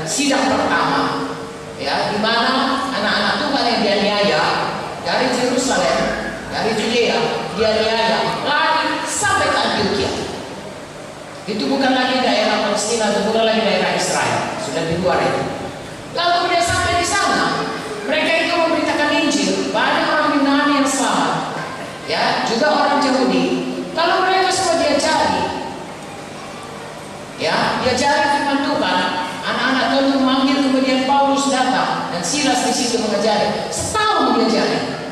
sidang pertama, ya, di mana anak-anak Tuhan yang dianiaya dari Yerusalem, dari Judea, dianiaya lari sampai ke Antioquia. Itu bukan lagi daerah Palestina, itu bukan lagi daerah Israel, sudah di luar itu. Lalu dia sampai di sana, mereka itu memberitakan Injil, banyak orang Yunani yang selamat, ya, juga orang Yahudi. Lalu mereka semua diajari, ya, diajari firman Tuhan. Anak-anak Tuhan memanggil, kemudian Paulus datang dan Silas di situ mengajari. Setahun diajari.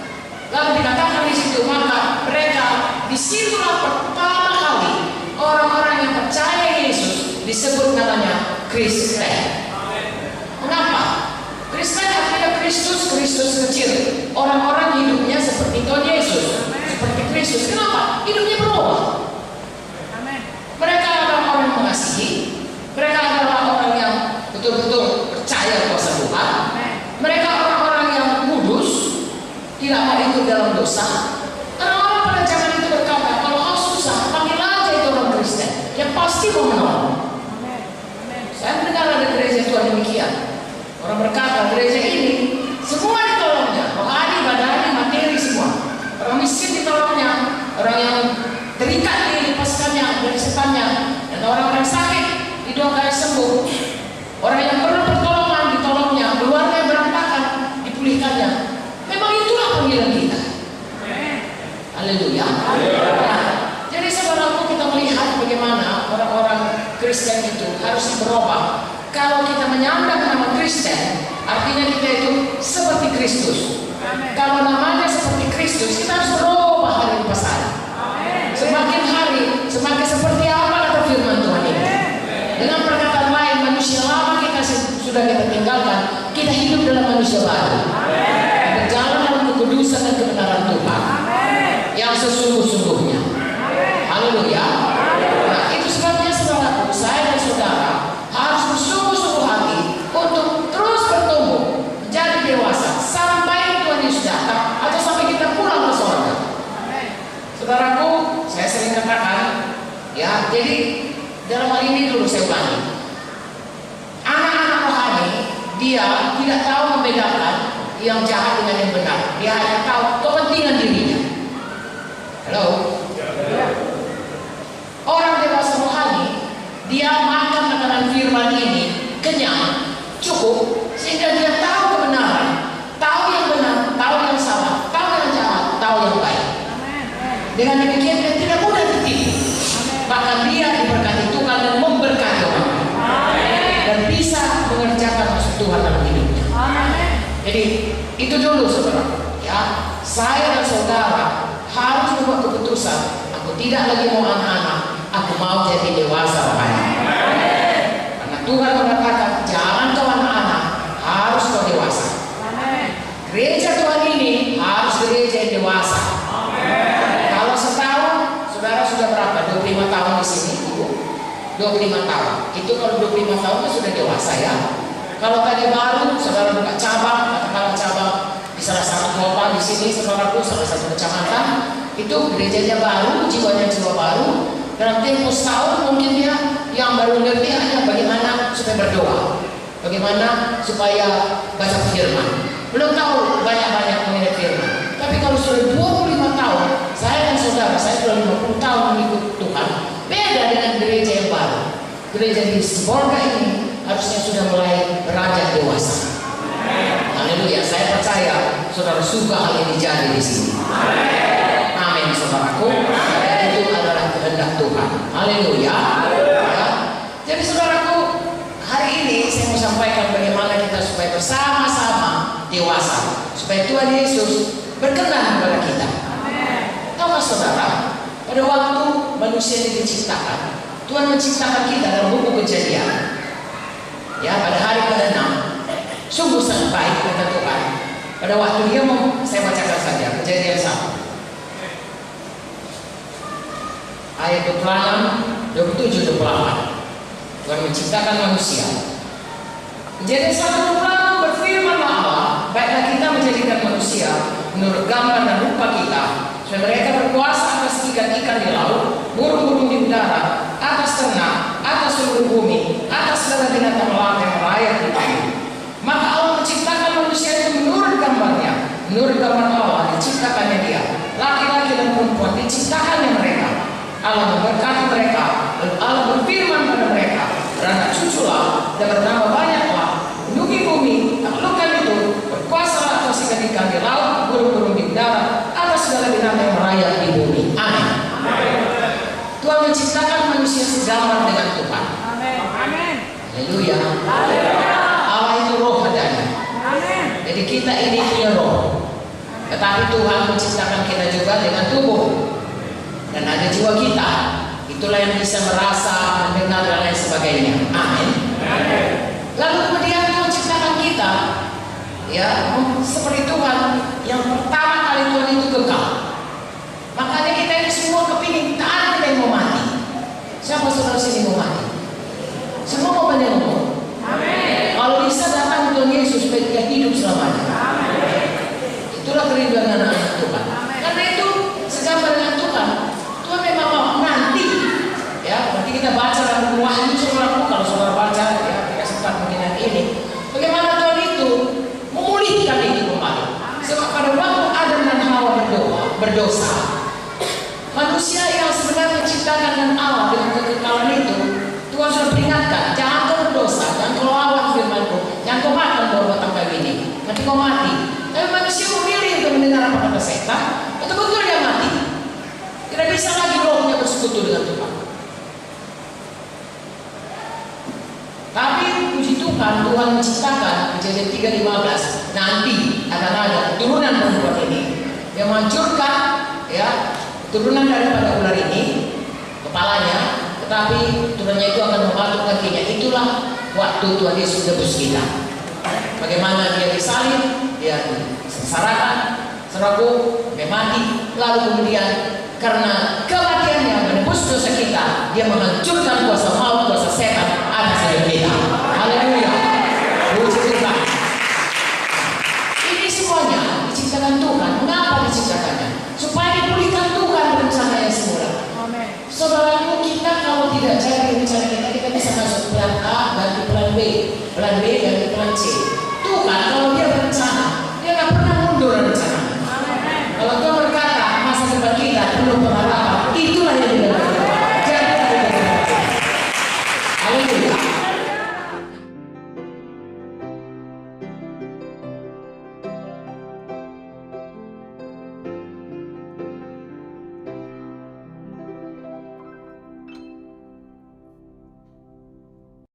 Lalu dikatakan di situ, maka mereka di situlah pertama kali orang-orang yang percaya Yesus disebut namanya Kristen. Mengapa? Kristen artinya Kristus, Kristus kecil. Orang-orang hidupnya seperti Tuhan Yesus, seperti Kristus. Kenapa? Hidupnya berubah. Mereka adalah orang yang mengasihi. Mereka adalah orang yang betul-betul percaya kuasa Tuhan. Mereka orang-orang yang kudus, tidak mau ikut dalam dosa. Orang-orang pada zaman itu berkata, kalau kau susah, panggil aja itu orang Kristen, yang pasti mau menolong. Saya mendengar ada gereja Tuhan demikian. Orang berkata, gereja ini semua ditolongnya, rohani, badani, materi, semua. Orang miskin ditolongnya, orang yang terikat dilepaskannya dari setannya, dan orang-orang sakit didoakan sembuh. Orang yang perlu pertolongan ditolongnya, keluarga yang berantakan dipulihkannya. Memang itulah panggilan kita. Haleluya. Nah, jadi saudaraku, kita melihat bagaimana orang-orang Kristen itu harus berubah. Kalau kita menyandang nama Kristen, artinya kita itu seperti Kristus. Kalau namanya seperti Kristus, kita harus berubah hari lepas hari. Semakin hari, semakin seperti apa kata firman Tuhan ini. Dengan perkataan lain, manusia lama kita sudah kita tinggalkan, kita hidup dalam manusia baru. Berjalan dalam kekudusan dan kebenaran Tuhan yang sesungguh-sungguhnya. Haleluya. Nah, itu sebabnya saudaraku, saya dan saudara harus bersungguh-sungguh hati untuk terus bertumbuh, menjadi dewasa sampai Tuhan Yesus datang atau sampai kita pulang ke surga. Saudaraku, saya sering katakan, ya, jadi dalam hal ini dulu saya ulangi. Anak-anak rohani, dia tidak tahu membedakan yang jahat dengan yang benar. Dia hanya tahu kepentingan dirinya. Halo? Orang dewasa rohani, dia makan makanan firman ini kenyang, cukup, sehingga dia tahu kebenaran, tahu yang benar, tahu yang salah, tahu yang jahat, tahu yang baik. Dengan demikian dia tidak mudah tertipu. Bahkan dia diberkati Tuhan dan memberkati orang, dan bisa mengerjakan maksud Tuhan dalam hidupnya. Jadi itu dulu saudara, ya, saya dan saudara harus membuat keputusan. Aku tidak lagi mau anak-anak, aku mau jadi dewasa rohani. Karena Tuhan mengatakan, jangan kau anak-anak, harus kau dewasa. Gereja Tuhan ini harus gereja yang dewasa. Kalau setahun, saudara sudah berapa? 25 tahun di sini, Ibu? 25 tahun. Itu kalau 25 tahun kan sudah dewasa, ya. Kalau tadi baru, saudara buka cabang, katakanlah cabang di salah satu kota di sini, saudaraku, salah satu kecamatan, itu gerejanya baru, jiwanya jiwa baru. Dalam tempo setahun mungkin dia yang baru ngerti hanya bagaimana supaya berdoa, bagaimana supaya baca firman. Belum tahu banyak-banyak mengenai firman. Tapi kalau sudah 25 tahun, saya dan saudara, saya sudah 50 tahun mengikut Tuhan, beda dengan gereja yang baru. Gereja di Sibolga ini harusnya sudah mulai beranjak dewasa. Haleluya. Saya percaya saudara suka hal ini jadi di sini. Amin, saudaraku. Itu adalah kehendak Tuhan. Haleluya. Ya. Jadi saudaraku, hari ini saya mau sampaikan bagaimana kita supaya bersama-sama dewasa, supaya Tuhan Yesus berkenan kepada kita. Tahu saudara, pada waktu manusia ini diciptakan, Tuhan menciptakan kita dalam buku Kejadian. Ya, pada hari ke-6, sungguh sangat baik kata Tuhan. Pada waktu dia mau, saya bacakan saja Kejadian 1 ayat 26, 27, 28. Tuhan menciptakan manusia. Kejadian 1:26, berfirmanlah Allah, baiklah kita menjadikan manusia menurut gambar dan rupa kita, supaya mereka berkuasa atas ikan-ikan di laut, burung-burung di udara, atas ternak, atas seluruh bumi, atas segala binatang laut yang merayap di Allah memberkati mereka, dan Allah berfirman pada mereka, beranak cuculah dan bertambah banyaklah, penuhi bumi, taklukkan itu, berkuasalah atas ikan-ikan di laut, burung-burung di darat, atas segala binatang yang merayap di bumi. Amin. Tuhan menciptakan manusia segambar dengan Tuhan. Amin. Haleluya. Allah itu roh adanya. Jadi kita ini punya roh. Tetapi Tuhan menciptakan kita juga dengan tubuh. Dan ada jiwa kita. Itulah yang bisa merasa, mendengar, dan lain sebagainya. Amin. Lalu kemudian Tuhan ciptakan kita, ya, seperti Tuhan yang pertama kali Tuhan itu kekal. Makanya kita ini semua kepingin, tak ada yang mau mati. Siapa saudara sini mau mati? Semua mau menengok. Amin. Kalau bisa datang Tuhan Yesus supaya dia hidup selamanya. Amin. Itulah kerinduan anak-anak Tuhan. Amin. Karena itu segambar dengan Tuhan. Tuhan memang mau nanti, ya. Nanti kita baca dalam Wahyu saudara, kalau saudara baca, ya, kita sempat mungkin hari ini. Bagaimana Tuhan itu memulihkan itu kembali. Sebab pada waktu Adam dan Hawa berdosa, manusia yang sebenarnya diciptakan dengan Allah dengan kekekalan itu, Tuhan sudah peringatkan, jangan kau berdosa, jangan kau lawan firman-Ku, jangan kau makan buah batang kayu ini, nanti kau mati. Tapi manusia memilih untuk mendengar apa kata setan, betul-betul dia mati. Tidak bisa lagi rohnya bersekutu dengan Tuhan. Tapi puji Tuhan, Tuhan menciptakan Kejadian 3:15, nanti akan ada turunan perempuan ini yang menghancurkan, ya, turunan daripada ular ini, kepalanya, tetapi turunannya itu akan membantu kakinya. Itulah waktu Tuhan Yesus tebus kita. Bagaimana dia disalib, dia disesarakan, seragu, dia mati, lalu kemudian karena kematiannya menebus dosa kita, dia menghancurkan kuasa maut, kuasa setan atas hidup kita. Haleluya. Puji Tuhan. Ini semuanya diciptakan Tuhan. Mengapa diciptakannya? Supaya dipulihkan Tuhan rencana yang semula. Saudaraku, kita kalau tidak cari rencana kita bisa masuk plan A ganti plan B, plan B ganti plan C. Tuhan kalau dia